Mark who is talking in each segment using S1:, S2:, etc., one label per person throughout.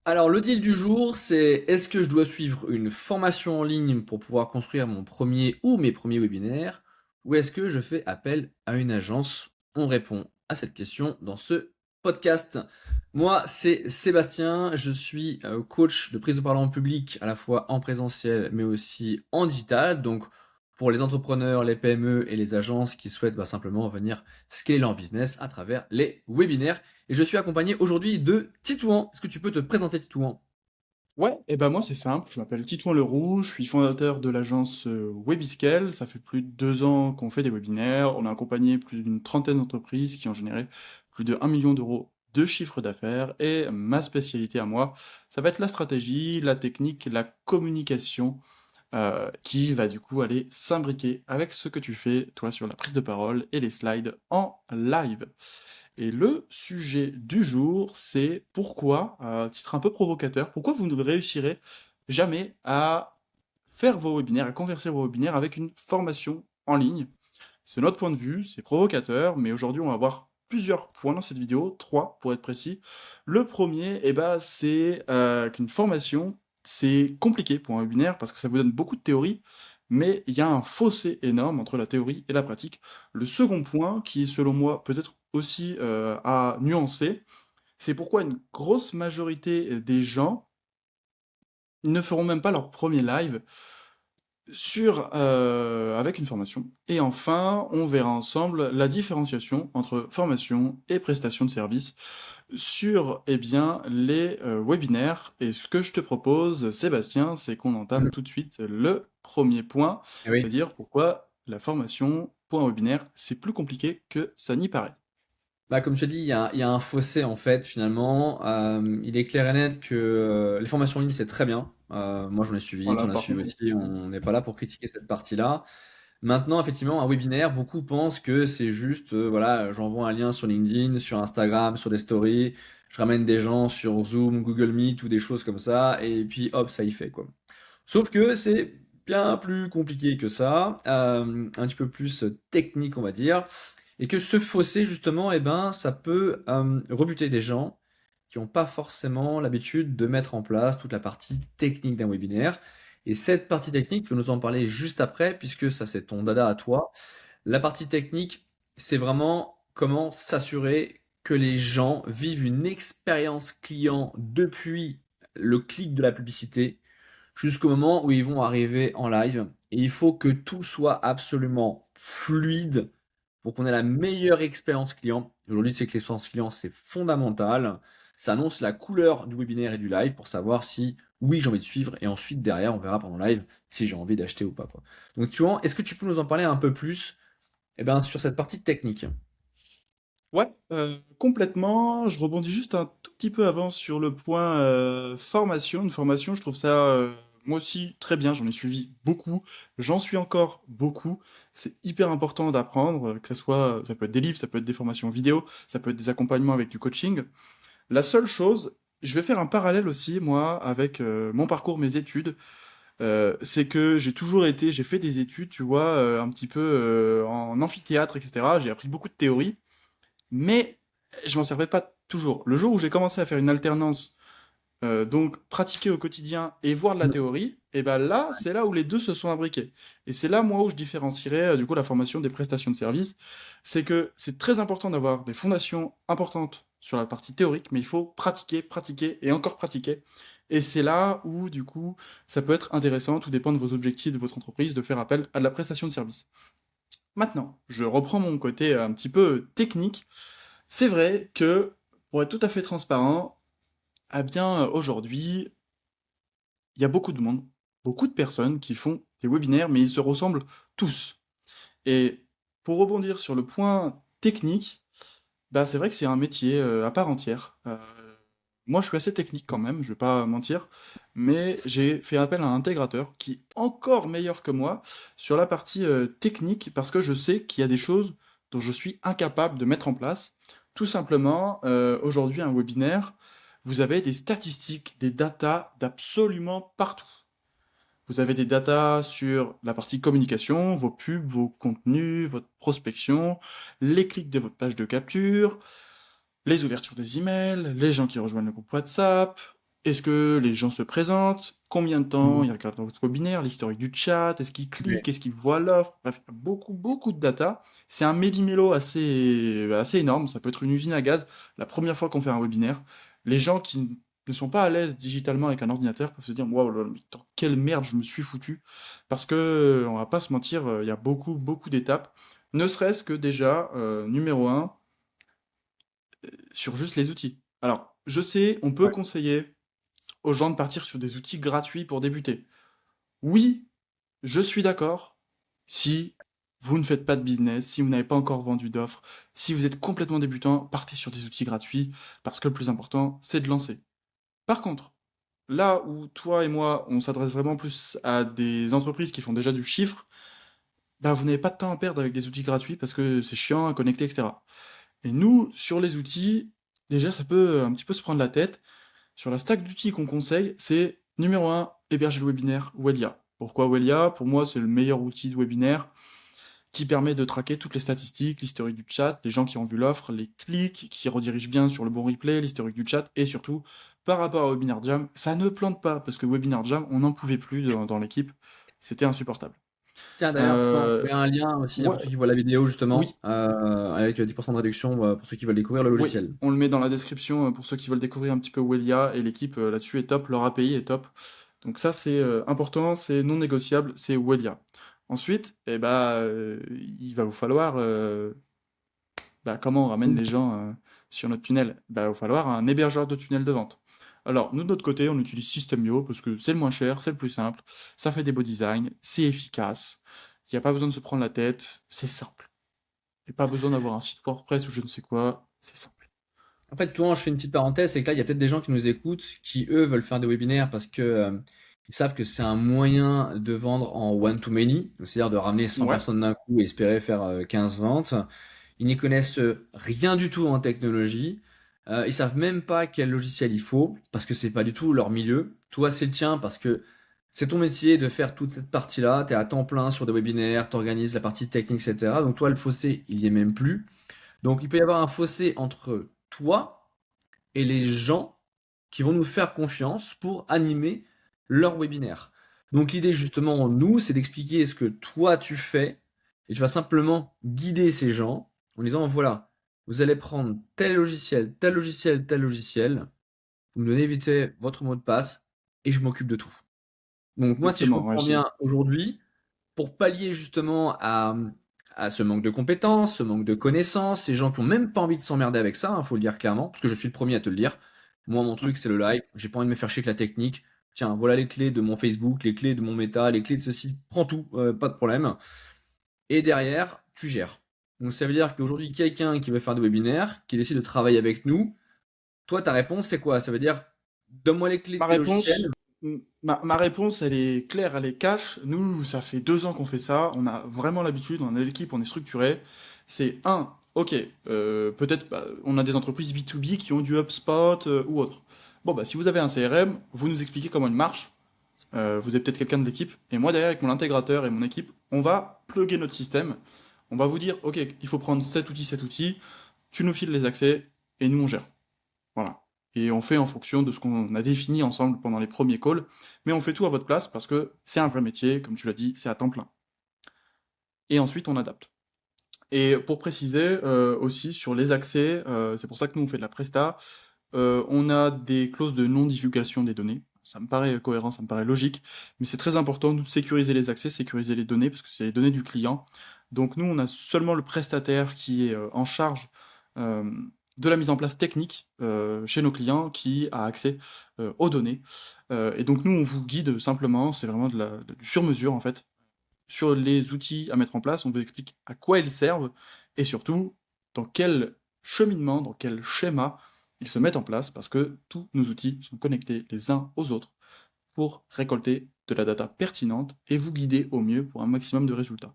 S1: Alors, le deal du jour, c'est est-ce que je dois suivre une formation en ligne pour pouvoir construire mon premier ou mes premiers webinaires, ou est-ce que je fais appel à une agence? On répond à cette question dans ce podcast. Moi, c'est Sébastien, je suis coach de prise de parole en public, à la fois en présentiel, mais aussi en digital. Donc, pour les entrepreneurs, les PME et les agences qui souhaitent simplement venir scaler leur business à travers les webinaires. Et je suis accompagné aujourd'hui de Titouan. Est-ce que tu peux te présenter, Titouan?
S2: Ouais, et ben moi c'est simple, je m'appelle Titouan Leroux, je suis fondateur de l'agence Webiscale, ça fait plus de 2 ans qu'on fait des webinaires, on a accompagné plus d'une trentaine d'entreprises qui ont généré plus de 1 million d'euros de chiffre d'affaires, et ma spécialité à moi, ça va être la stratégie, la technique, la communication, qui va du coup aller s'imbriquer avec ce que tu fais, toi, sur la prise de parole et les slides en live. Et le sujet du jour, c'est pourquoi, à titre un peu provocateur, pourquoi vous ne réussirez jamais à faire vos webinaires, à convertir vos webinaires avec une formation en ligne. C'est notre point de vue, c'est provocateur, mais aujourd'hui on va voir plusieurs points dans cette vidéo, trois pour être précis. Le premier, c'est qu'une formation, c'est compliqué pour un webinaire parce que ça vous donne beaucoup de théorie, mais il y a un fossé énorme entre la théorie et la pratique. Le second point, qui est selon moi peut-être aussi à nuancer, c'est pourquoi une grosse majorité des gens ne feront même pas leur premier live avec une formation. Et enfin, on verra ensemble la différenciation entre formation et prestation de service sur les webinaires. Et ce que je te propose, Sébastien, c'est qu'on entame
S1: Mhm.
S2: tout de suite le premier point,
S1: Eh oui.
S2: c'est-à-dire pourquoi la formation pour un webinaire, c'est plus compliqué que ça n'y paraît.
S1: Comme je te dis, il y a un fossé en fait finalement. Il est clair et net que les formations en ligne c'est très bien. Moi j'en ai suivi,
S2: Voilà,
S1: t'en as
S2: par
S1: suivi
S2: contre,
S1: aussi. On n'est pas là pour critiquer cette partie-là. Maintenant, effectivement, un webinaire, beaucoup pensent que c'est juste, voilà, j'envoie un lien sur LinkedIn, sur Instagram, sur des stories, je ramène des gens sur Zoom, Google Meet ou des choses comme ça, et puis hop, ça y fait, quoi. Sauf que c'est bien plus compliqué que ça, un petit peu plus technique, on va dire, et que ce fossé, justement, eh ben, ça peut rebuter des gens qui n'ont pas forcément l'habitude de mettre en place toute la partie technique d'un webinaire. Et cette partie technique, tu vas nous en parler juste après, puisque ça c'est ton dada à toi. La partie technique, c'est vraiment comment s'assurer que les gens vivent une expérience client depuis le clic de la publicité jusqu'au moment où ils vont arriver en live. Et il faut que tout soit absolument fluide pour qu'on ait la meilleure expérience client. Aujourd'hui, c'est que l'expérience client, c'est fondamental. Ça annonce la couleur du webinaire et du live pour savoir si oui, j'ai envie de suivre. Et ensuite, derrière, on verra pendant le live si j'ai envie d'acheter ou pas, quoi. Donc, tu vois, est-ce que tu peux nous en parler un peu plus sur cette partie technique?
S2: ouais, complètement. Je rebondis juste un tout petit peu avant sur le point formation. Une formation, je trouve ça moi aussi très bien. J'en ai suivi beaucoup. J'en suis encore beaucoup. C'est hyper important d'apprendre, que ça soit, ça peut être des livres, ça peut être des formations vidéo, ça peut être des accompagnements avec du coaching. La seule chose, je vais faire un parallèle aussi, moi, avec mon parcours, mes études. C'est que j'ai fait des études, tu vois, un petit peu en amphithéâtre, etc. J'ai appris beaucoup de théorie. Mais je m'en servais pas toujours. Le jour où j'ai commencé à faire une alternance, donc pratiquer au quotidien et voir de la théorie, et ben là, c'est là où les deux se sont imbriqués. Et c'est là, moi, où je différencierais du coup la formation des prestations de services. C'est que c'est très important d'avoir des fondations importantes sur la partie théorique, mais il faut pratiquer, pratiquer et encore pratiquer. Et c'est là où, du coup, ça peut être intéressant, tout dépend de vos objectifs de votre entreprise, de faire appel à de la prestation de service. Maintenant, je reprends mon côté un petit peu technique. C'est vrai que, pour être tout à fait transparent, aujourd'hui, il y a beaucoup de monde, beaucoup de personnes qui font des webinaires, mais ils se ressemblent tous. Et pour rebondir sur le point technique, bah, c'est vrai que c'est un métier à part entière. Moi, je suis assez technique quand même, je vais pas mentir, mais j'ai fait appel à un intégrateur qui est encore meilleur que moi sur la partie technique parce que je sais qu'il y a des choses dont je suis incapable de mettre en place. Tout simplement, aujourd'hui, un webinaire, vous avez des statistiques, des datas d'absolument partout. Vous avez des datas sur la partie communication, vos pubs, vos contenus, votre prospection, les clics de votre page de capture, les ouvertures des emails, les gens qui rejoignent le groupe WhatsApp. Est-ce que les gens se présentent? Combien de temps
S1: Mhm.
S2: ils regardent votre webinaire? L'historique du chat? Est-ce qu'ils
S1: Ouais.
S2: cliquent? Est-ce qu'ils voient l'offre? Bref, beaucoup, beaucoup de data. C'est un méli-mélo assez énorme. Ça peut être une usine à gaz. La première fois qu'on fait un webinaire, les gens qui ne sont pas à l'aise digitalement avec un ordinateur peuvent se dire, waouh, mais dans quelle merde je me suis foutu. Parce que, on va pas se mentir, il y a beaucoup, beaucoup d'étapes. Ne serait-ce que déjà, numéro un, sur juste les outils. Alors, je sais, on peut
S1: Ouais.
S2: conseiller aux gens de partir sur des outils gratuits pour débuter. Oui, je suis d'accord. Si vous ne faites pas de business, si vous n'avez pas encore vendu d'offres, si vous êtes complètement débutant, partez sur des outils gratuits parce que le plus important, c'est de lancer. Par contre, là où toi et moi, on s'adresse vraiment plus à des entreprises qui font déjà du chiffre, bah vous n'avez pas de temps à perdre avec des outils gratuits parce que c'est chiant à connecter, etc. Et nous, sur les outils, déjà, ça peut un petit peu se prendre la tête. Sur la stack d'outils qu'on conseille, c'est numéro un, héberger le webinaire Welia. Pourquoi Welia? Pour moi, c'est le meilleur outil de webinaire qui permet de traquer toutes les statistiques, l'historique du chat, les gens qui ont vu l'offre, les clics, qui redirigent bien sur le bon replay, l'historique du chat, et surtout, par rapport à Webinar Jam, ça ne plante pas, parce que Webinar Jam, on n'en pouvait plus dans l'équipe, c'était insupportable.
S1: Tiens, d'ailleurs, justement, je
S2: Euh,
S1: mets un lien aussi hein,
S2: ouais,
S1: pour ceux qui voient la vidéo, justement,
S2: oui,
S1: avec 10% de réduction pour ceux qui veulent découvrir le
S2: oui,
S1: logiciel.
S2: on le met dans la description pour ceux qui veulent découvrir un petit peu Welia, et l'équipe là-dessus est top, leur API est top. Donc ça, c'est important, c'est non négociable, c'est Welia. Ensuite, eh ben, il va vous falloir bah, comment on ramène les gens sur notre tunnel? Bah, il va falloir un hébergeur de tunnel de vente. Alors, nous, de notre côté, on utilise System.io parce que c'est le moins cher, c'est le plus simple, ça fait des beaux designs, c'est efficace, il n'y a pas besoin de se prendre la tête, c'est simple. Il n'y a pas besoin d'avoir un site WordPress ou je ne sais quoi, c'est simple.
S1: Après, tout le temps, je fais une petite parenthèse, c'est que là, il y a peut-être des gens qui nous écoutent, qui eux veulent faire des webinaires parce que ils savent que c'est un moyen de vendre en one-to-many, c'est-à-dire de ramener 100
S2: Ouais,
S1: personnes d'un coup et espérer faire 15 ventes. Ils n'y connaissent rien du tout en technologie. Ils savent même pas quel logiciel il faut parce que c'est pas du tout leur milieu. Toi, c'est le tien parce que c'est ton métier de faire toute cette partie-là. Tu es à temps plein sur des webinaires, tu organises la partie technique, etc. Donc toi, le fossé, il y est même plus. Donc il peut y avoir un fossé entre toi et les gens qui vont nous faire confiance pour animer leur webinaire. Donc l'idée justement, nous, c'est d'expliquer ce que toi tu fais et tu vas simplement guider ces gens en disant voilà, vous allez prendre tel logiciel, tel logiciel, tel logiciel, vous me donnez vite fait votre mot de passe et je m'occupe de tout. Donc moi, si je
S2: exactement, ouais,
S1: comprends bien aujourd'hui, pour pallier justement à ce manque de compétences, ce manque de connaissances, ces gens qui ont même pas envie de s'emmerder avec ça, il faut le dire clairement, parce que je suis le premier à te le dire. Moi, mon
S2: ouais,
S1: truc, c'est le live. J'ai pas envie de me faire chier avec la technique. Tiens, voilà les clés de mon Facebook, les clés de mon Meta, les clés de ceci. Prends tout, pas de problème. Et derrière, tu gères. Donc ça veut dire qu'aujourd'hui, quelqu'un qui veut faire des webinaires, qui décide de travailler avec nous, toi, ta réponse, c'est quoi? Ça veut dire, donne-moi les clés de
S2: Ma
S1: tes logiciels.
S2: réponse, ma réponse, elle est claire, elle est cash. Nous, ça fait 2 ans qu'on fait ça. On a vraiment l'habitude, on a l'équipe, on est structuré. C'est un, ok, peut-être bah, on a des entreprises B2B qui ont du HubSpot ou autre. Bon, bah, si vous avez un CRM, vous nous expliquez comment il marche. Vous avez peut-être quelqu'un de l'équipe. Et moi, derrière, avec mon intégrateur et mon équipe, on va plugger notre système. On va vous dire, ok, il faut prendre cet outil, tu nous files les accès et nous, on gère. Voilà. Et on fait en fonction de ce qu'on a défini ensemble pendant les premiers calls, mais on fait tout à votre place parce que c'est un vrai métier, comme tu l'as dit, c'est à temps plein. Et ensuite, on adapte. Et pour préciser aussi sur les accès, c'est pour ça que nous on fait de la presta, on a des clauses de non-divulgation des données. Ça me paraît cohérent, ça me paraît logique, mais c'est très important nous, de sécuriser les accès, sécuriser les données, parce que c'est les données du client. Donc nous, on a seulement le prestataire qui est en charge euh, de la mise en place technique chez nos clients, qui a accès aux données. Et donc nous, on vous guide simplement, c'est vraiment du sur-mesure en fait, sur les outils à mettre en place, on vous explique à quoi ils servent, et surtout, dans quel cheminement, dans quel schéma ils se mettent en place, parce que tous nos outils sont connectés les uns aux autres pour récolter de la data pertinente et vous guider au mieux pour un maximum de résultats.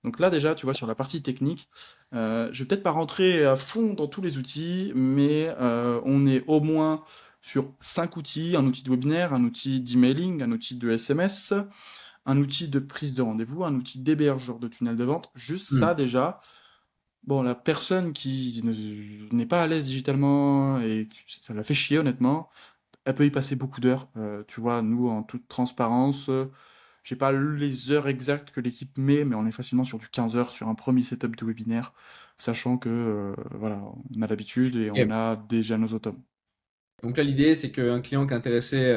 S2: Donc là déjà, tu vois, sur la partie technique, je vais peut-être pas rentrer à fond dans tous les outils, mais on est au moins sur 5 outils, un outil de webinaire, un outil d'emailing, un outil de SMS, un outil de prise de rendez-vous, un outil d'hébergeur de tunnel de vente. Juste
S1: Hmm.
S2: ça déjà, bon, la personne qui n'est pas à l'aise digitalement et que ça la fait chier honnêtement, elle peut y passer beaucoup d'heures. Tu vois, nous, en toute transparence, j'ai pas les heures exactes que l'équipe met, mais on est facilement sur du 15 heures sur un premier setup de webinaire, sachant que voilà, on a l'habitude et on
S1: Ok.
S2: a déjà nos automes.
S1: Donc là, l'idée, c'est qu'un client qui est intéressé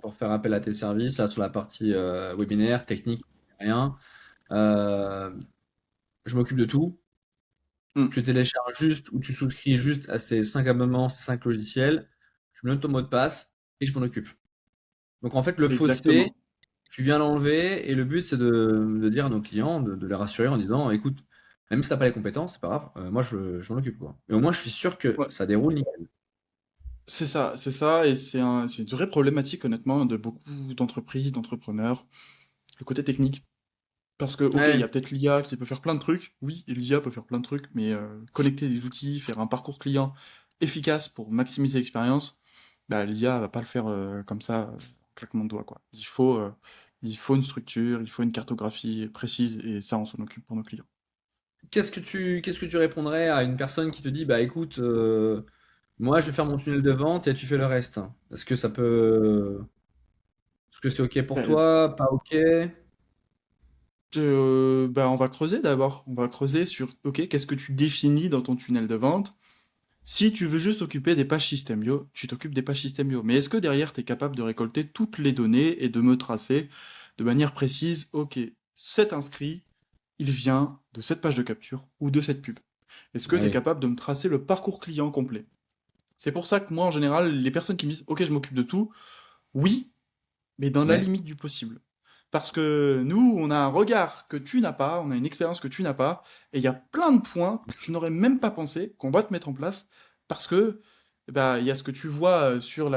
S1: pour faire appel à tes services, là, sur la partie webinaire, technique, rien, euh, je m'occupe de tout.
S2: Hmm,
S1: Tu télécharges juste ou tu souscris juste à ces 5 abonnements, ces 5 logiciels, tu me donnes ton mot de passe et je m'en occupe. Donc en fait, le fossé,
S2: exactement.
S1: tu viens l'enlever et le but, c'est de dire à nos clients, de les rassurer en disant, écoute, même si t'as pas les compétences, c'est pas grave, moi je m'en occupe, quoi. Et au moins, je suis sûr que
S2: Ouais,
S1: ça déroule nickel.
S2: c'est ça, et c'est une vraie problématique, honnêtement, de beaucoup d'entreprises, d'entrepreneurs, le côté technique. Parce que, ok, il y
S1: Ouais,
S2: a peut-être l'IA qui peut faire plein de trucs. Oui, l'IA peut faire plein de trucs, mais connecter des outils, faire un parcours client efficace pour maximiser l'expérience, bah, l'IA va pas le faire comme ça, claquement de doigts, quoi. Il faut une structure, il faut une cartographie précise, et ça, on s'en occupe pour nos clients.
S1: qu'est-ce que tu répondrais à une personne qui te dit, bah écoute, moi je vais faire mon tunnel de vente et tu fais le reste. Est-ce que c'est OK pour
S2: Euh,
S1: toi? Pas OK?
S2: bah, on va creuser d'abord. On va creuser sur, ok, qu'est-ce que tu définis dans ton tunnel de vente? Si tu veux juste t'occuper des pages Systemio, tu t'occupes des pages Systemio. Mais est-ce que derrière, tu es capable de récolter toutes les données et de me tracer de manière précise, ok, cet inscrit, il vient de cette page de capture ou de cette pub. Est-ce que
S1: Ah
S2: tu es
S1: oui.
S2: capable de me tracer le parcours client complet? C'est pour ça que moi, en général, les personnes qui me disent, ok, je m'occupe de tout, oui, mais dans la
S1: Ouais.
S2: limite du possible. Parce que nous, on a un regard que tu n'as pas, on a une expérience que tu n'as pas, et il y a plein de points que tu n'aurais même pas pensé qu'on va te mettre en place, parce que bah il y a ce que tu vois sur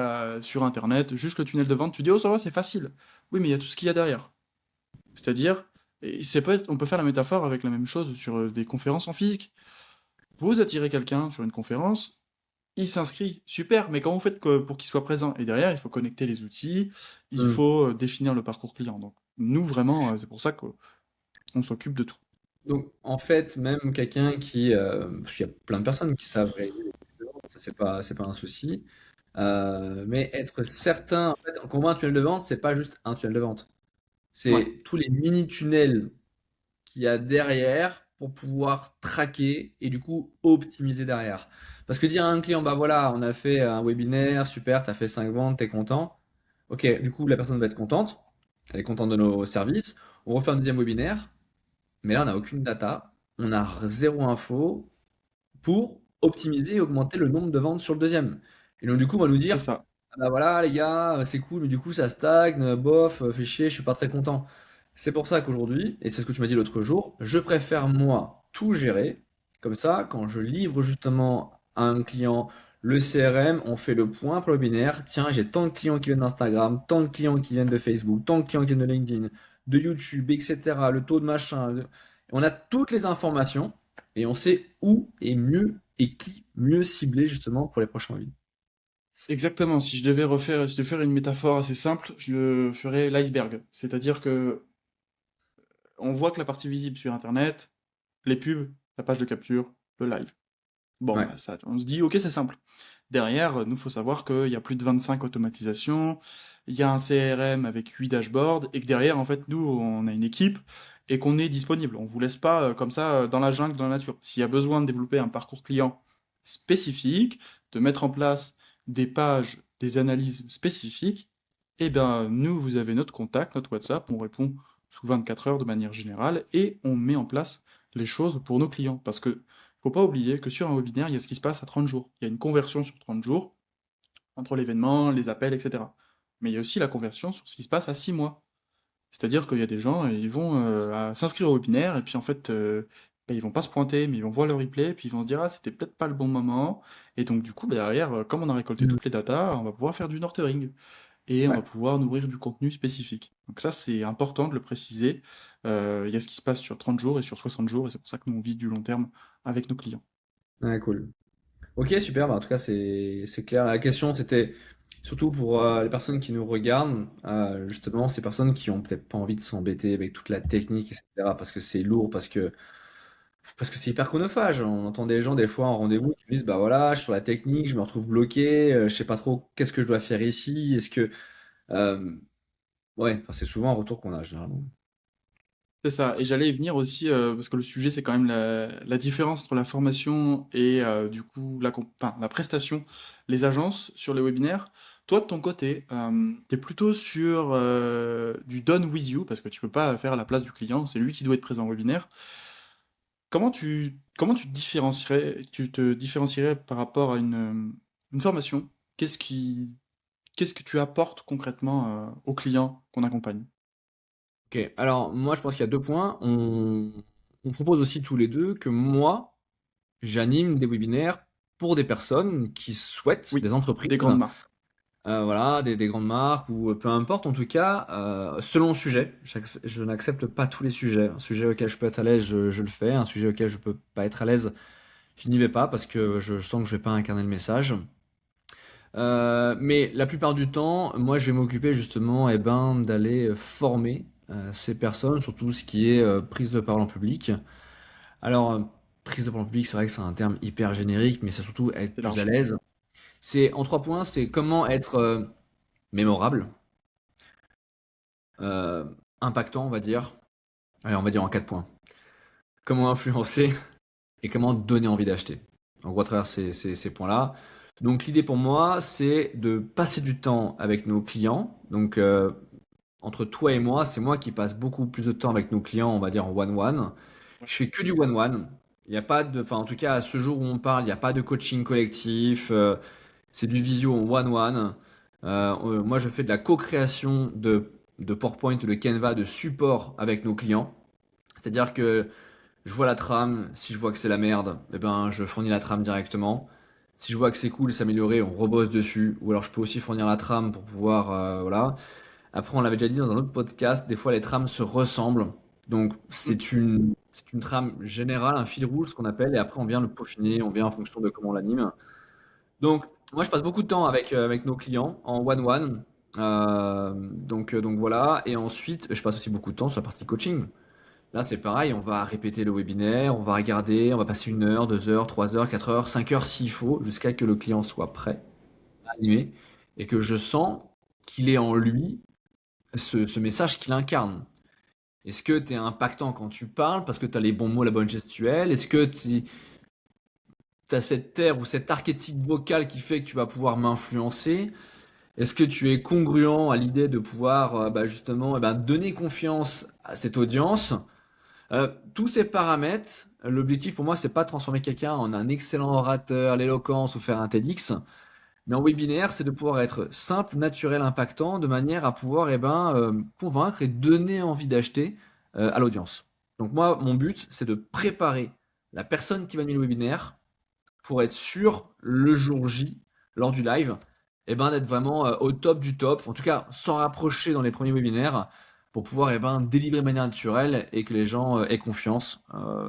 S2: Internet, juste le tunnel de vente, tu dis oh ça va, c'est facile. Oui, mais il y a tout ce qu'il y a derrière. C'est-à-dire, on peut faire la métaphore avec la même chose sur des conférences en physique. Vous attirez quelqu'un sur une conférence, il s'inscrit, super, mais comment vous faites pour qu'il soit présent? Et derrière, il faut connecter les outils, il
S1: Hmm.
S2: faut définir le parcours client. Donc, nous, vraiment, c'est pour ça qu'on s'occupe de tout.
S1: Donc, en fait, même quelqu'un parce qu'il y a plein de personnes qui savent réaliser des tunnels de vente, ça c'est pas un souci. Mais être certain, en fait, pour moi, un tunnel de vente, c'est pas juste un tunnel de vente.
S2: Ouais,
S1: C'est tous les mini-tunnels qu'il y a derrière pour pouvoir traquer et du coup optimiser derrière. Parce que dire à un client, bah voilà, on a fait un webinaire, super, tu as fait 5 ventes, t'es content. Ok, du coup, la personne va être contente, elle est contente de nos services. On refait un deuxième webinaire, mais là, on n'a aucune data, on a zéro info pour optimiser et augmenter le nombre de ventes sur le deuxième. Et donc, du coup, on va nous
S2: c'est
S1: dire,
S2: ça.
S1: ah bah voilà, les gars, c'est cool, mais du coup, ça stagne, bof, fait chier, je suis pas très content. C'est pour ça qu'aujourd'hui, et c'est ce que tu m'as dit l'autre jour, je préfère moi tout gérer. Comme ça, quand je livre justement à un client le CRM, on fait le point pour le binaire. Tiens, j'ai tant de clients qui viennent d'Instagram, tant de clients qui viennent de Facebook, tant de clients qui viennent de LinkedIn, de YouTube, etc. Le taux de machin. On a toutes les informations et on sait où est mieux et qui mieux cibler justement pour les prochains webinaires.
S2: Exactement. Si je devais faire une métaphore assez simple, je ferais l'iceberg. C'est-à-dire que on voit que la partie visible sur Internet, les pubs, la page de capture, le live. Bon,
S1: Ouais.
S2: bah ça, on se dit, ok, c'est simple. Derrière, nous, faut savoir qu'il y a plus de 25 automatisations, il y a un CRM avec 8 dashboards, et que derrière, en fait, nous, on a une équipe et qu'on est disponible. On vous laisse pas comme ça dans la jungle, dans la nature. S'il y a besoin de développer un parcours client spécifique, de mettre en place des pages, des analyses spécifiques, eh ben, nous, vous avez notre contact, notre WhatsApp, on répond sous 24 heures de manière générale, et on met en place les choses pour nos clients. Parce que faut pas oublier que sur un webinaire, il y a ce qui se passe à 30 jours. Il y a une conversion sur 30 jours entre l'événement, les appels, etc. Mais il y a aussi la conversion sur ce qui se passe à 6 mois. C'est-à-dire qu'il y a des gens, ils vont s'inscrire au webinaire et puis en fait, bah, ils vont pas se pointer, mais ils vont voir le replay, puis ils vont se dire ah c'était peut-être pas le bon moment. Et donc du coup, bah, derrière, comme on a récolté
S1: Mm.
S2: toutes les datas, on va pouvoir faire du nurturing et on
S1: Ouais.
S2: va pouvoir nourrir du contenu spécifique. Donc ça, c'est important de le préciser. Il y a ce qui se passe sur 30 jours et sur 60 jours, et c'est pour ça que nous on vise du long terme avec nos clients.
S1: Ouais, cool. Ok, super. Bah, en tout cas, c'est clair. La question, c'était surtout pour les personnes qui nous regardent, justement, ces personnes qui ont peut-être pas envie de s'embêter avec toute la technique, etc. Parce que c'est lourd, parce que Parce que c'est hyper chronophage. On entend des gens des fois en rendez-vous qui disent bah voilà, je suis sur la technique, je me retrouve bloqué, je sais pas trop qu'est-ce que je dois faire ici. Est-ce que euh, ouais, enfin c'est souvent un retour qu'on a généralement.
S2: C'est ça, et j'allais y venir aussi, parce que le sujet c'est quand même la différence entre la formation et du coup enfin, la prestation, les agences sur les webinaires. Toi de ton côté, t'es plutôt sur du done with you, parce que tu peux pas faire à la place du client, c'est lui qui doit être présent au webinaire. Comment tu tu te différencierais par rapport à une formation? Qu'est-ce que tu apportes concrètement aux clients qu'on accompagne?
S1: Ok, alors moi je pense qu'il y a deux points. On propose aussi tous les deux que moi j'anime des webinaires pour des personnes qui souhaitent,
S2: Oui,
S1: des entreprises,
S2: des grandes marques.
S1: voilà, des grandes marques ou peu importe en tout cas, selon le sujet. Je n'accepte pas tous les sujets. Un sujet auquel je peux être à l'aise, je le fais. Un sujet auquel je peux pas être à l'aise, je n'y vais pas parce que je sens que je vais pas incarner le message. Mais la plupart du temps, moi, je vais m'occuper justement, d'aller former ces personnes sur tout ce qui est prise de parole en public. Alors, prise de parole en public, c'est vrai que c'est un terme hyper générique, mais c'est surtout être
S2: C'est
S1: plus à
S2: large.
S1: l'aise. C'est en trois points, c'est comment être mémorable, euh, impactant, on va dire. Allez, on va dire en quatre points. Comment influencer et comment donner envie d'acheter. En gros, à travers ces points-là. Donc, l'idée pour moi, c'est de passer du temps avec nos clients. Donc, entre toi et moi, c'est moi qui passe beaucoup plus de temps avec nos clients, on va dire en one-one.
S2: Ouais.
S1: Je fais que du one-one. Il n'y a pas de, enfin, en tout cas, à ce jour où on parle, il n'y a pas de coaching collectif. C'est du visio en one-one. Moi, je fais de la co-création de PowerPoint, de Canva, de support avec nos clients. C'est-à-dire que je vois la trame, si je vois que c'est la merde, eh ben, je fournis la trame directement. Si je vois que c'est cool, s'améliorer, on rebosse dessus. Ou alors je peux aussi fournir la trame pour pouvoir, voilà. Après, on l'avait déjà dit dans un autre podcast, des fois les trames se ressemblent. Donc
S2: Mm.
S1: c'est une trame générale, un fil rouge, ce qu'on appelle, et après on vient le peaufiner, on vient en fonction de comment on l'anime. Donc moi je passe beaucoup de temps avec nos clients en one-one. Donc voilà, et ensuite je passe aussi beaucoup de temps sur la partie coaching. Là c'est pareil, on va répéter le webinaire, on va regarder, on va passer 1 heure, 2 heures, 3 heures, 4 heures, 5 heures s'il faut, jusqu'à ce que le client soit prêt à animer et que je sens qu'il est en lui ce message qu'il incarne. Est-ce que tu es impactant quand tu parles parce que tu as les bons mots, la bonne gestuelle? Est-ce que tu as cette air ou cet archétype vocal qui fait que tu vas pouvoir m'influencer? Est-ce que tu es congruent à l'idée de pouvoir justement donner confiance à cette audience? Tous ces paramètres, l'objectif pour moi, c'est pas de transformer quelqu'un en un excellent orateur, l'éloquence ou faire un TEDx. Mais en webinaire, c'est de pouvoir être simple, naturel, impactant, de manière à pouvoir convaincre et donner envie d'acheter à l'audience. Donc moi, mon but, c'est de préparer la personne qui va animer le webinaire pour être sûr, le jour J, lors du live, d'être vraiment au top du top, en tout cas s'en rapprocher dans les premiers webinaires, pour pouvoir délivrer de manière naturelle et que les gens aient confiance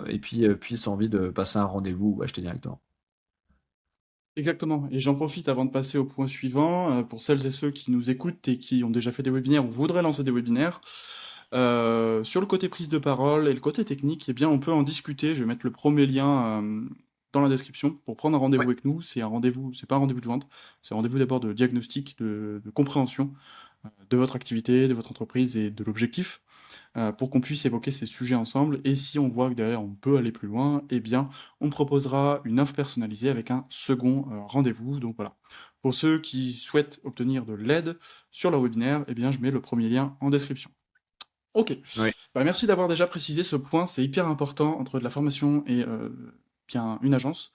S1: et puis puissent envie de passer un rendez-vous ou acheter directement.
S2: Exactement. Et j'en profite avant de passer au point suivant, pour celles et ceux qui nous écoutent et qui ont déjà fait des webinaires ou voudraient lancer des webinaires. Sur le côté prise de parole et le côté technique, eh bien, on peut en discuter. Je vais mettre le premier lien dans la description pour prendre un rendez-vous
S1: Ouais.
S2: avec nous. C'est un rendez-vous, c'est pas un rendez-vous de vente, c'est un rendez-vous d'abord de diagnostic, de compréhension de votre activité, de votre entreprise et de l'objectif, pour qu'on puisse évoquer ces sujets ensemble. Et si on voit que derrière on peut aller plus loin, eh bien, on proposera une offre personnalisée avec un second rendez-vous. Donc voilà. Pour ceux qui souhaitent obtenir de l'aide sur leur webinaire, eh bien, je mets le premier lien en description. Ok.
S1: Ouais.
S2: Bah, merci d'avoir déjà précisé ce point, c'est hyper important entre de la formation et bien une agence.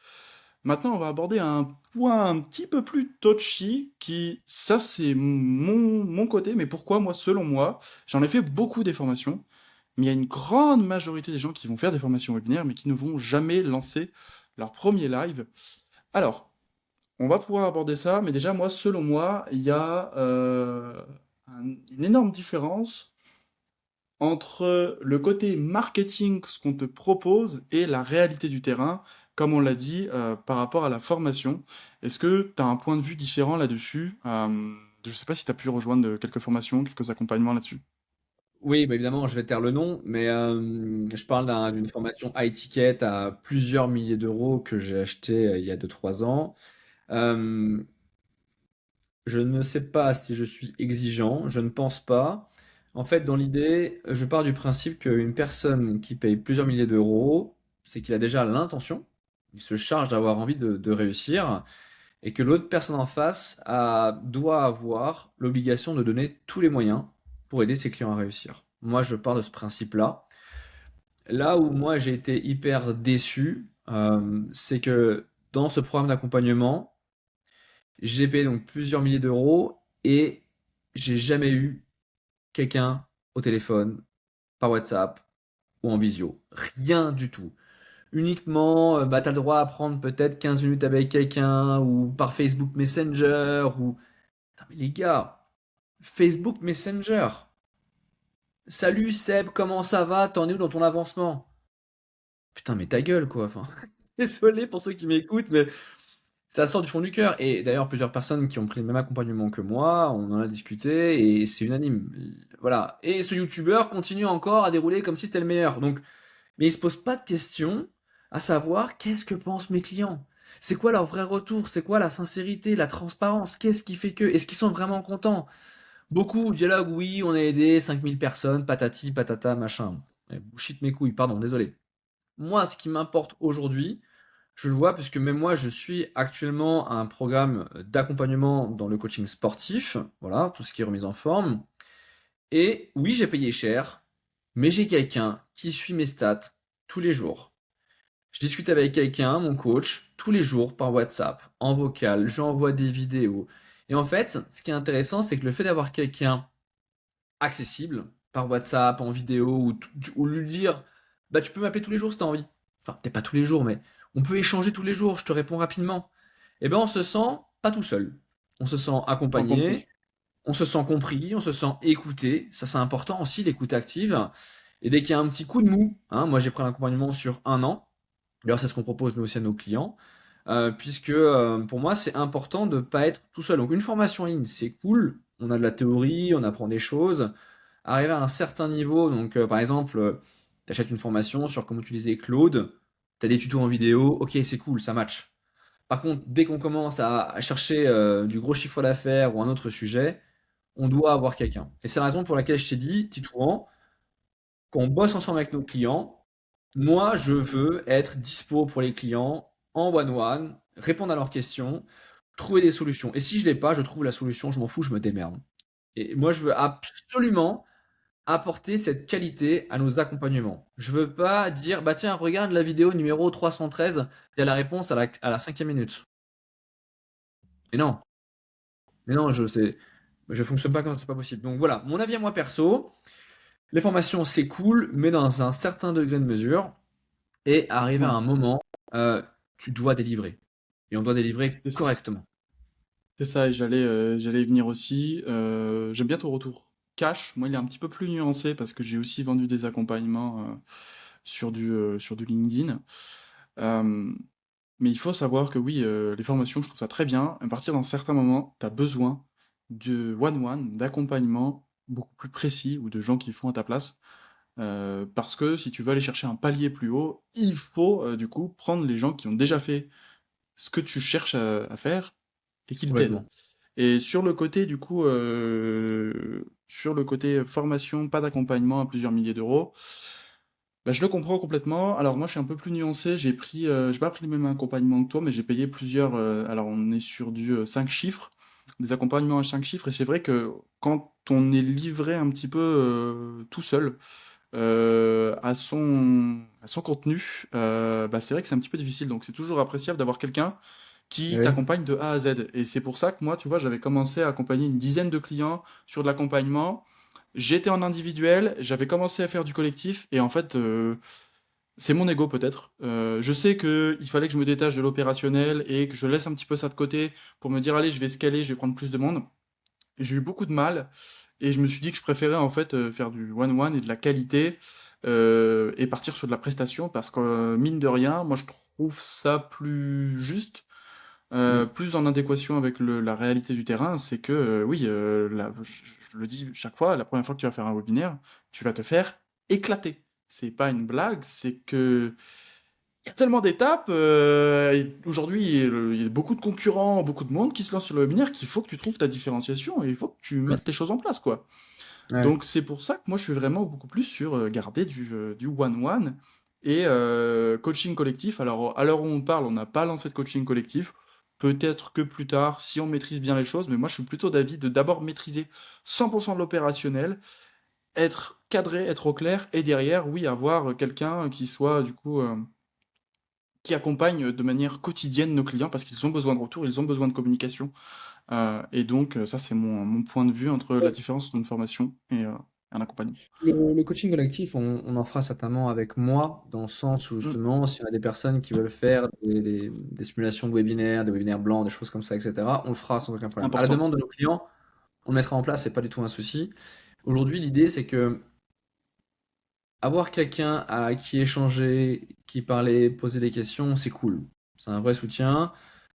S2: Maintenant, on va aborder un point un petit peu plus touchy, qui, ça c'est mon côté, mais pourquoi moi, selon moi, j'en ai fait beaucoup des formations, mais il y a une grande majorité des gens qui vont faire des formations webinaires, mais qui ne vont jamais lancer leur premier live. Alors, on va pouvoir aborder ça, mais déjà, moi, selon moi, il y a une énorme différence entre le côté marketing, ce qu'on te propose, et la réalité du terrain, comme on l'a dit, par rapport à la formation. Est-ce que tu as un point de vue différent là-dessus? Je sais pas si tu as pu rejoindre quelques formations, quelques accompagnements là-dessus.
S1: Oui, bah, évidemment, je vais taire le nom, mais je parle d'une formation high ticket à plusieurs milliers d'euros que j'ai acheté il y a 2 3 ans. Euh, je ne sais pas si je suis exigeant, je ne pense pas. En fait, dans l'idée, je pars du principe qu'une personne qui paye plusieurs milliers d'euros, c'est qu'il a déjà l'intention, il se charge d'avoir envie de réussir, et que l'autre personne en face doit avoir l'obligation de donner tous les moyens pour aider ses clients à réussir. Moi, je pars de ce principe-là. Là où moi j'ai été hyper déçu, c'est que dans ce programme d'accompagnement, j'ai payé donc plusieurs milliers d'euros et j'ai jamais eu quelqu'un au téléphone, par WhatsApp ou en visio. Rien du tout. Uniquement, bah, tu as le droit à prendre peut-être 15 minutes avec quelqu'un ou par Facebook Messenger ou... Putain, mais les gars, Facebook Messenger. Salut Seb, comment ça va? T'en es où dans ton avancement? Putain, mais ta gueule quoi. Enfin, désolé pour ceux qui m'écoutent, mais ça sort du fond du cœur. Et d'ailleurs, plusieurs personnes qui ont pris le même accompagnement que moi, on en a discuté et c'est unanime. Voilà. Et ce youtubeur continue encore à dérouler comme si c'était le meilleur. Donc, mais il se pose pas de questions à savoir qu'est-ce que pensent mes clients. C'est quoi leur vrai retour? C'est quoi la sincérité, la transparence? Qu'est-ce qui fait que? Est-ce qu'ils sont vraiment contents? Beaucoup de dialogues, oui, on a aidé 5000 personnes, patati, patata, machin. Bullshit mes couilles, pardon, désolé. Moi, ce qui m'importe aujourd'hui, je le vois puisque même moi, je suis actuellement à un programme d'accompagnement dans le coaching sportif, voilà, tout ce qui est remise en forme. Et oui, j'ai payé cher, mais j'ai quelqu'un qui suit mes stats tous les jours. Je discute avec quelqu'un, mon coach, tous les jours par WhatsApp, en vocal, j'envoie des vidéos. Et en fait, ce qui est intéressant, c'est que le fait d'avoir quelqu'un accessible par WhatsApp, en vidéo, ou lui dire, bah tu peux m'appeler tous les jours si t'as envie. Enfin, peut-être pas tous les jours, mais on peut échanger tous les jours, je te réponds rapidement. Et ben on se sent pas tout seul. On se sent
S2: En
S1: accompagné,
S2: compris.
S1: on se sent compris, on se sent écouté. Ça c'est important aussi, l'écoute active. Et dès qu'il y a un petit coup de mou, hein, moi j'ai pris l'accompagnement sur 1 an. D'ailleurs, c'est ce qu'on propose nous aussi à nos clients. Puisque pour moi, c'est important de ne pas être tout seul. Donc, une formation en ligne, c'est cool. On a de la théorie, on apprend des choses. Arriver à un certain niveau, donc par exemple, tu achètes une formation sur comment utiliser Claude, tu as des tutos en vidéo, ok, c'est cool, ça match. Par contre, dès qu'on commence à chercher du gros chiffre d'affaires ou un autre sujet, on doit avoir quelqu'un. Et c'est la raison pour laquelle je t'ai dit, Titouan, quand on bosse ensemble avec nos clients, moi, je veux être dispo pour les clients en one-one, répondre à leurs questions, trouver des solutions. Et si je l'ai pas, je trouve la solution, je m'en fous, je me démerde. Et moi, je veux absolument apporter cette qualité à nos accompagnements. Je veux pas dire, bah tiens, regarde la vidéo numéro 313, il y a la réponse à la 5e minute. Mais non, mais non, je fonctionne pas comme ça, c'est pas possible. Donc voilà, mon avis à moi perso, les formations c'est cool, mais dans un certain degré de mesure. Et arrivé à
S2: Ouais.
S1: un moment, euh, tu dois délivrer. Et on doit délivrer
S2: C'est
S1: correctement.
S2: c'est ça, et j'allais y venir aussi. J'aime bien ton retour cash. Moi, il est un petit peu plus nuancé parce que j'ai aussi vendu des accompagnements sur du LinkedIn. Euh, mais il faut savoir que oui, les formations, je trouve ça très bien. À partir d'un certain moment, tu as besoin de one-one, d'accompagnement beaucoup plus précis ou de gens qui font à ta place. Parce que si tu veux aller chercher un palier plus haut, il faut du coup prendre les gens qui ont déjà fait ce que tu cherches à faire et qu'ils t'aident.
S1: Complètement.
S2: Et sur le côté du coup, sur le côté formation, pas d'accompagnement à plusieurs milliers d'euros, bah, je le comprends complètement. Alors moi, je suis un peu plus nuancé. J'ai pas pris le même accompagnement que toi, mais j'ai payé plusieurs. Alors on est sur du 5 chiffres, des accompagnements à 5 chiffres. Et c'est vrai que quand on est livré un petit peu tout seul à son contenu, bah, c'est vrai que c'est un petit peu difficile. Donc c'est toujours appréciable d'avoir quelqu'un qui
S1: Oui.
S2: t'accompagne de A à Z. Et c'est pour ça que moi, tu vois, j'avais commencé à accompagner une dizaine de clients sur de l'accompagnement. J'étais en individuel, j'avais commencé à faire du collectif, et en fait, c'est mon ego peut-être. Je sais que il fallait que je me détache de l'opérationnel et que je laisse un petit peu ça de côté pour me dire, allez, je vais scaler, je vais prendre plus de monde. J'ai eu beaucoup de mal, et je me suis dit que je préférais en fait faire du one-one et de la qualité, et partir sur de la prestation, parce que mine de rien, moi je trouve ça plus juste
S1: Mm.
S2: plus en adéquation avec la réalité du terrain, c'est que oui, je le dis chaque fois, la première fois que tu vas faire un webinaire, tu vas te faire éclater. C'est pas une blague, c'est que il y a tellement d'étapes. Et aujourd'hui, il y a beaucoup de concurrents, beaucoup de monde qui se lance sur le webinaire qu'il faut que tu trouves ta différenciation et il faut que tu
S1: Ouais.
S2: mettes les choses en place, quoi.
S1: Ouais.
S2: Donc c'est pour ça que moi je suis vraiment beaucoup plus sur garder du one-one et coaching collectif. Alors à l'heure où on parle, on n'a pas lancé de coaching collectif. Peut-être que plus tard, si on maîtrise bien les choses, mais moi je suis plutôt d'avis de d'abord maîtriser 100% de l'opérationnel, être cadré, être au clair, et derrière, oui, avoir quelqu'un qui soit du coup qui accompagne de manière quotidienne nos clients parce qu'ils ont besoin de retour, ils ont besoin de communication. Et donc ça c'est mon point de vue entre la différence entre une formation et un accompagnement.
S1: Le coaching collectif, on en fera certainement avec moi, dans le sens où
S2: Mmh.
S1: justement, s'il y a des personnes qui veulent faire des simulations de webinaires, des webinaires blancs, des choses comme ça, etc., on le fera sans aucun problème. À la
S2: Important.
S1: demande de nos clients, on le mettra en place, c'est pas du tout un souci. Aujourd'hui, l'idée, c'est que avoir quelqu'un à qui échanger, qui parler, poser des questions, c'est cool. C'est un vrai soutien,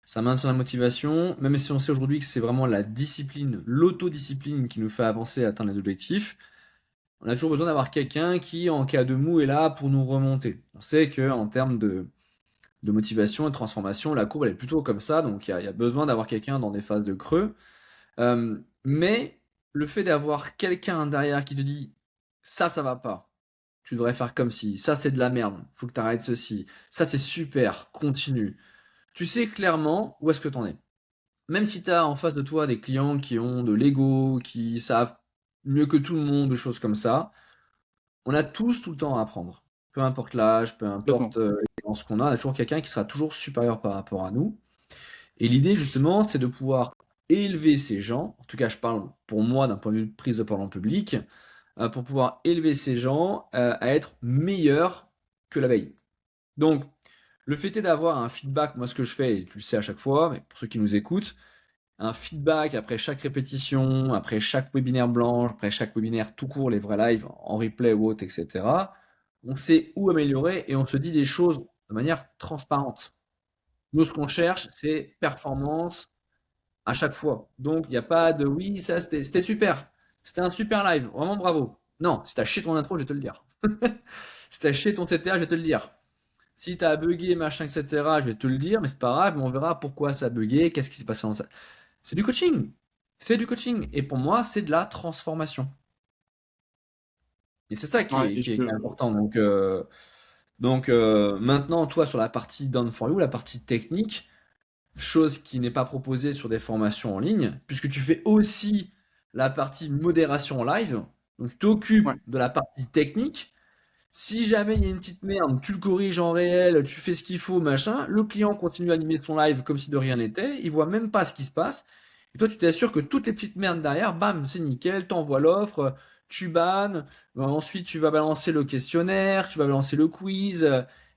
S1: ça maintient la motivation, même si on sait aujourd'hui que c'est vraiment la discipline, l'autodiscipline qui nous fait avancer et atteindre les objectifs. On a toujours besoin d'avoir quelqu'un qui, en cas de mou, est là pour nous remonter. On sait qu'en termes de motivation et de transformation, la courbe elle est plutôt comme ça, donc il y a besoin d'avoir quelqu'un dans des phases de creux. Mais le fait d'avoir quelqu'un derrière qui te dit ça va pas, tu devrais faire comme si, ça c'est de la merde, faut que tu arrêtes ceci, ça c'est super, continue. Tu sais clairement où est-ce que tu en es. Même si tu as en face de toi des clients qui ont de l'ego, qui savent mieux que tout le monde, des choses comme ça, on a tous tout le temps à apprendre. Peu importe l'âge, peu importe
S2: Complètement.
S1: l'expérience qu'on a toujours quelqu'un qui sera toujours supérieur par rapport à nous. Et l'idée, justement, c'est de pouvoir élever ces gens, en tout cas, je parle pour moi d'un point de vue de prise de parole en public, pour pouvoir élever ces gens à être meilleurs que la veille. Donc, le fait est d'avoir un feedback, moi ce que je fais, et tu le sais à chaque fois, mais pour ceux qui nous écoutent, un feedback après chaque répétition, après chaque webinaire blanc, après chaque webinaire tout court, les vrais lives, en replay ou autre, etc. On sait où améliorer et on se dit des choses de manière transparente. Nous, ce qu'on cherche, c'est performance à chaque fois. Donc, il n'y a pas de oui, ça c'était super. C'était un super live, vraiment bravo. Non, si t'as chié ton intro, je vais te le dire. Si t'as chié ton CTA, je vais te le dire. Si t'as bugué, machin, etc., je vais te le dire, mais c'est pas grave, mais on verra pourquoi ça a bugué, qu'est-ce qui s'est passé dans ça. C'est du coaching. C'est du coaching. Et pour moi, c'est de la transformation. Et c'est ça qui
S2: Ouais,
S1: est,
S2: et
S1: qui est, qui est important. Donc maintenant, toi, sur la partie Done for You, la partie technique, chose qui n'est pas proposée sur des formations en ligne, puisque tu fais aussi la partie modération en live. Donc tu
S2: ouais,
S1: t'occupes de la partie technique. Si jamais il y a une petite merde, tu le corriges en réel, tu fais ce qu'il faut, machin, le client continue à animer son live comme si de rien n'était, il voit même pas ce qui se passe, et toi tu t'assures que toutes les petites merdes derrière, bam, c'est nickel, t'envoies l'offre, tu bannes, ensuite tu vas balancer le questionnaire, tu vas balancer le quiz,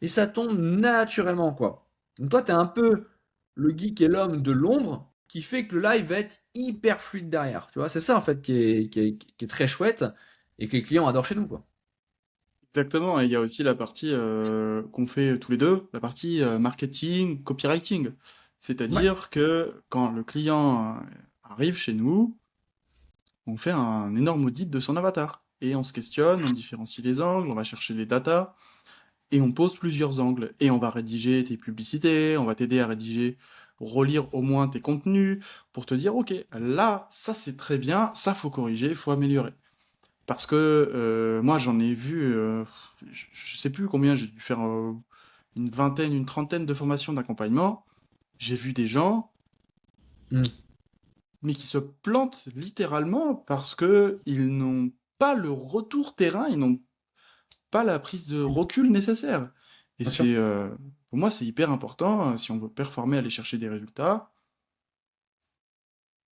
S1: et ça tombe naturellement, quoi. Donc toi t'es un peu le geek et l'homme de l'ombre qui fait que le live va être hyper fluide derrière, tu vois, c'est ça en fait qui est très chouette, et que les clients adorent chez nous, quoi.
S2: exactement. Et il y a aussi la partie qu'on fait tous les deux, la partie marketing, copywriting.
S1: Ouais.
S2: C'est-à-dire que quand le client arrive chez nous, on fait un énorme audit de son avatar. Et on se questionne, on différencie les angles, on va chercher des datas, et on pose plusieurs angles. Et on va rédiger tes publicités, on va t'aider à rédiger, relire au moins tes contenus, pour te dire, ok, là, ça c'est très bien, ça faut corriger, faut améliorer. Parce que moi j'en ai vu, je sais plus combien, j'ai dû faire une vingtaine, une trentaine de formations d'accompagnement. J'ai vu des gens,
S1: Mm.
S2: mais qui se plantent littéralement parce que ils n'ont pas le retour terrain, ils n'ont pas la prise de recul nécessaire. Et
S1: Bien sûr.
S2: c'est, pour moi, c'est hyper important, si on veut performer, aller chercher des résultats.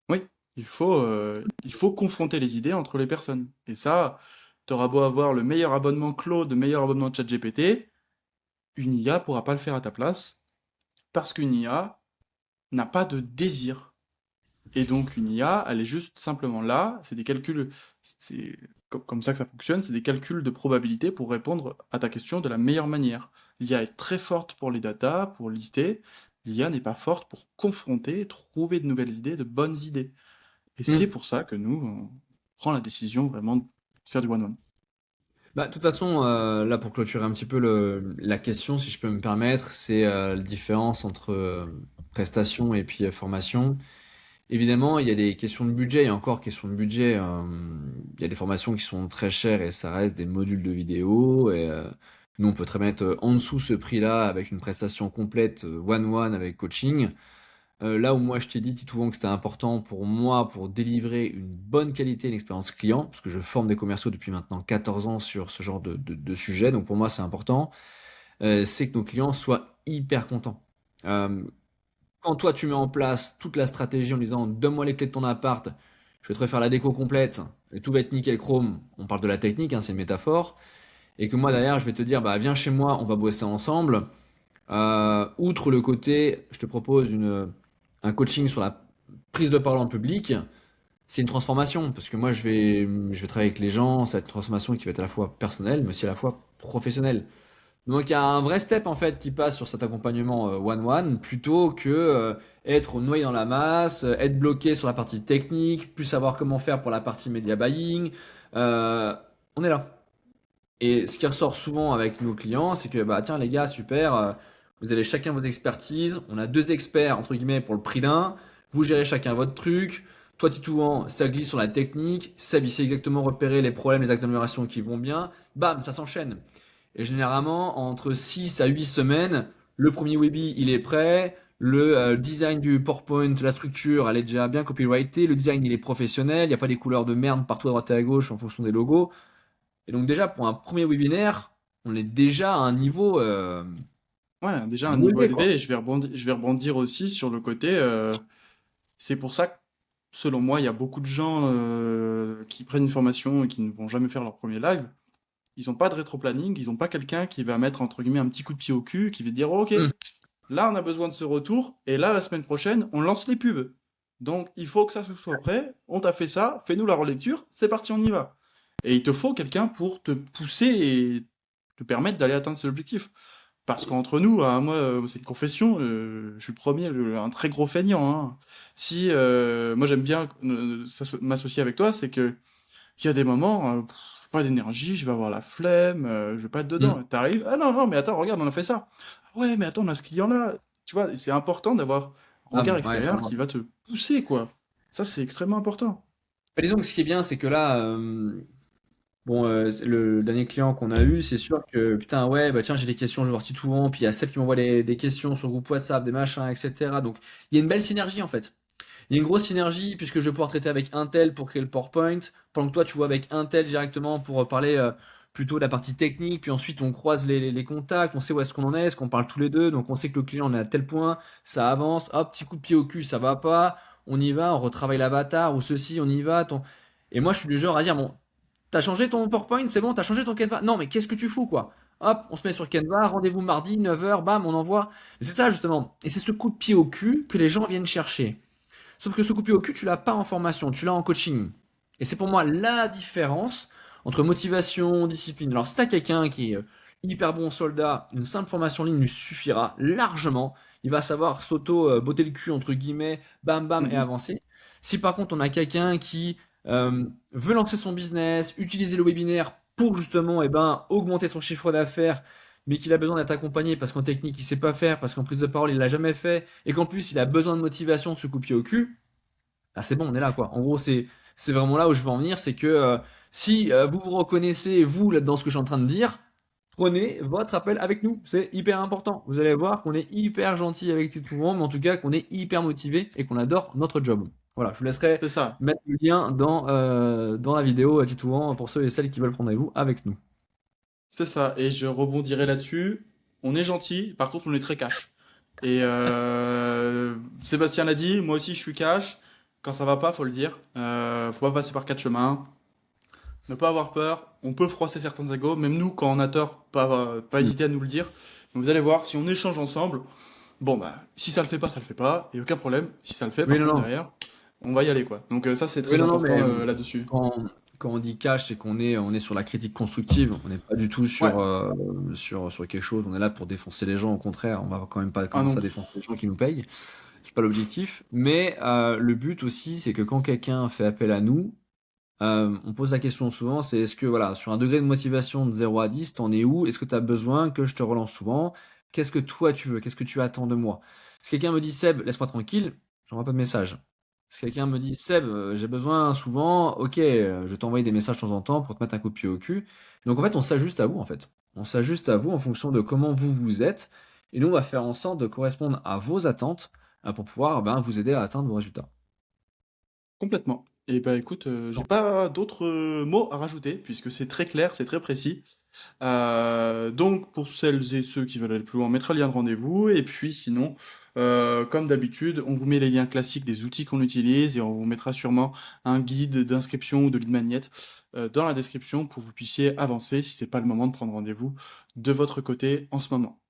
S2: Oui, il faut confronter les idées entre les personnes. Et ça, t'auras beau avoir le meilleur abonnement Claude, le meilleur abonnement ChatGPT, une IA pourra pas le faire à ta place, parce qu'une IA n'a pas de désir. Et donc une IA, elle est juste simplement là, c'est des calculs, c'est comme ça que ça fonctionne, c'est des calculs de probabilité pour répondre à ta question de la meilleure manière. L'IA est très forte pour les datas, pour l'IT, l'IA n'est pas forte pour confronter, trouver de nouvelles idées, de bonnes idées. Et c'est
S1: Hmm.
S2: pour ça que nous, on prend la décision vraiment de faire du one-one.
S1: Bah, de toute façon, là, pour clôturer un petit peu la question, si je peux me permettre, c'est la différence entre prestation et puis formation. Évidemment, il y a des questions de budget, et encore question de budget. Il y a des formations qui sont très chères et ça reste des modules de vidéo. Et nous, on peut très bien être en dessous ce prix-là avec une prestation complète one-one avec coaching. Là où moi je t'ai dit, Titouan, que c'était important pour moi pour délivrer une bonne qualité, une expérience client, parce que je forme des commerciaux depuis maintenant 14 ans sur ce genre de sujet, donc pour moi c'est important, c'est que nos clients soient hyper contents. Euh, Quand toi tu mets en place toute la stratégie en disant donne-moi les clés de ton appart, je vais te refaire la déco complète, et tout va être nickel chrome, on parle de la technique, hein, c'est une métaphore, et que moi derrière je vais te dire bah viens chez moi, on va bosser ensemble. Outre le côté, je te propose un coaching sur la prise de parole en public, c'est une transformation, parce que moi je vais travailler avec les gens, c'est une transformation qui va être à la fois personnelle, mais aussi à la fois professionnelle. Donc il y a un vrai step en fait qui passe sur cet accompagnement one-one, plutôt que être noyé dans la masse, être bloqué sur la partie technique, plus savoir comment faire pour la partie media buying. Euh, on est là. Et ce qui ressort souvent avec nos clients, c'est que bah tiens les gars, super, vous avez chacun vos expertises, on a deux experts entre guillemets pour le prix d'un, vous gérez chacun votre truc. Toi Titouan, ça glisse sur la technique, Seb il sait exactement repérer les problèmes, les axes d'amélioration qui vont bien, bam, ça s'enchaîne. Et généralement, entre 6 à 8 semaines, le premier Webi il est prêt, le design du PowerPoint, la structure, elle est déjà bien copyrightée, le design il est professionnel, il n'y a pas des couleurs de merde partout à droite et à gauche en fonction des logos. Et donc déjà, pour un premier webinaire, on est déjà à un
S2: Ouais, déjà un
S1: niveau
S2: niveau
S1: élevé, quoi.
S2: élevé, et je vais rebondir aussi sur le côté, c'est pour ça que, selon moi, il y a beaucoup de gens qui prennent une formation et qui ne vont jamais faire leur premier live. Ils n'ont pas de rétro-planning, ils n'ont pas quelqu'un qui va mettre, entre guillemets, un petit coup de pied au cul, qui va dire, ok,
S1: Hmm.
S2: là, on a besoin de ce retour, et là, la semaine prochaine, on lance les pubs. Donc, il faut que ça soit prêt, on t'a fait ça, fais-nous la relecture, c'est parti, on y va. Et il te faut quelqu'un pour te pousser et te permettre d'aller atteindre cet objectif. Parce qu'entre nous, hein, moi, c'est une confession, je suis le premier, un très gros feignant, hein. Si moi j'aime bien m'associer avec toi, c'est que il y a des moments, j'ai pas d'énergie, je vais avoir la flemme, je vais pas être
S1: Hmm.
S2: dedans. T'arrives, ah non, non, mais attends, regarde, on a fait ça. Ah ouais, mais attends, on a ce client-là. Tu vois, c'est important d'avoir un
S1: Ah,
S2: regard
S1: ouais, c'est
S2: extérieur qui
S1: important.
S2: va te pousser, quoi. Ça, c'est extrêmement important.
S1: Bah, disons que ce qui est bien, c'est que là, bon, le dernier client qu'on a eu, c'est sûr que putain, ouais, bah tiens, j'ai des questions, je vais voir Titouan, puis il y a Seb qui m'envoie des questions sur le groupe WhatsApp, des machins, etc. Donc il y a une belle synergie en fait. Il y a une grosse synergie puisque je vais pouvoir traiter avec un tel pour créer le PowerPoint, pendant que toi tu vois avec un tel directement pour parler plutôt de la partie technique, puis ensuite on croise les contacts, on sait où est-ce qu'on en est qu'on parle tous les deux, donc on sait que le client en est à tel point, ça avance, hop, petit coup de pied au cul, ça va pas, on y va, on retravaille l'avatar ou ceci, on y va. Et moi je suis du genre à dire, bon, t'as changé ton PowerPoint, c'est bon, t'as changé ton Canva. Non, mais qu'est-ce que tu fous quoi? Hop, on se met sur Canva, rendez-vous mardi, 9h, bam, on envoie. Et c'est ça justement. Et c'est ce coup de pied au cul que les gens viennent chercher. Sauf que ce coup de pied au cul, tu l'as pas en formation, tu l'as en coaching. Et c'est pour moi la différence entre motivation, discipline. Alors, si t'as quelqu'un qui est hyper bon soldat, une simple formation en ligne lui suffira largement. Il va savoir s'auto-botter le cul, entre guillemets, bam bam, et
S2: Mhm.
S1: avancer. Si par contre on a quelqu'un qui veut lancer son business, utiliser le webinaire pour justement augmenter son chiffre d'affaires, mais qu'il a besoin d'être accompagné parce qu'en technique il sait pas faire, parce qu'en prise de parole il l'a jamais fait, et qu'en plus il a besoin de motivation de se couper au cul, ah, c'est bon, on est là, quoi. En gros, c'est vraiment là où je veux en venir, c'est que si vous vous reconnaissez, vous, là, dans ce que je suis en train de dire, prenez votre appel avec nous. C'est hyper important. Vous allez voir qu'on est hyper gentil avec tout le monde, mais en tout cas qu'on est hyper motivé et qu'on adore notre job. Voilà, je vous laisserai
S2: C'est ça,
S1: mettre le lien dans la vidéo à Titouan pour ceux et celles qui veulent prendre avec vous avec nous.
S2: c'est ça. Et je rebondirai là-dessus. On est gentil, par contre, on est très cash. Et Sébastien l'a dit, moi aussi je suis cash. Quand ça va pas, faut le dire. Faut pas passer par quatre chemins. Ne pas avoir peur. On peut froisser certains égos. Même nous, quand on a tort, pas
S1: Mm.
S2: hésiter à nous le dire. Donc vous allez voir, si on échange ensemble, bon bah, si ça le fait pas, ça le fait pas. Et aucun problème. Si ça le fait,
S1: Oui,
S2: par
S1: non,
S2: contre,
S1: non.
S2: derrière, on va y aller quoi. Donc ça, c'est
S1: Oui,
S2: très
S1: non, non,
S2: important
S1: mais
S2: là-dessus.
S1: quand, quand on dit cash, c'est on est sur la critique constructive. On n'est pas du tout
S2: Ouais.
S1: sur quelque chose. On est là pour défoncer les gens. Au contraire, on va quand même pas
S2: Ah
S1: commencer
S2: non.
S1: à défoncer les gens qui nous payent. C'est pas l'objectif. Mais le but aussi, c'est que quand quelqu'un fait appel à nous, on pose la question souvent, c'est est-ce que voilà, sur un degré de motivation de 0 à 10, t'en es où? Est-ce que tu as besoin que je te relance souvent? Qu'est-ce que toi tu veux? Qu'est-ce que tu attends de moi? Si quelqu'un me dit Seb, laisse-moi tranquille, j'envoie pas de message. Si quelqu'un me dit Seb, j'ai besoin souvent, ok, je vais t'envoyer des messages de temps en temps pour te mettre un coup de pied au cul. Donc en fait, on s'ajuste à vous en fait. On s'ajuste à vous en fonction de comment vous êtes. Et nous, on va faire en sorte de correspondre à vos attentes pour pouvoir ben, vous aider à atteindre vos résultats.
S2: Complètement. Et bah écoute, j'ai pas d'autres mots à rajouter, puisque c'est très clair, c'est très précis. Donc pour celles et ceux qui veulent aller plus loin, on mettra le lien de rendez-vous. Et puis sinon, comme d'habitude, on vous met les liens classiques des outils qu'on utilise et on vous mettra sûrement un guide d'inscription ou de lead magnet dans la description pour que vous puissiez avancer si c'est pas le moment de prendre rendez-vous de votre côté en ce moment.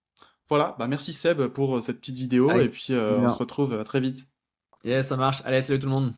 S2: Voilà, bah merci Seb pour cette petite vidéo et
S1: Avec
S2: puis on se
S1: plaisir.
S2: retrouve très vite.
S1: Yes, ça marche. Allez, salut tout le monde.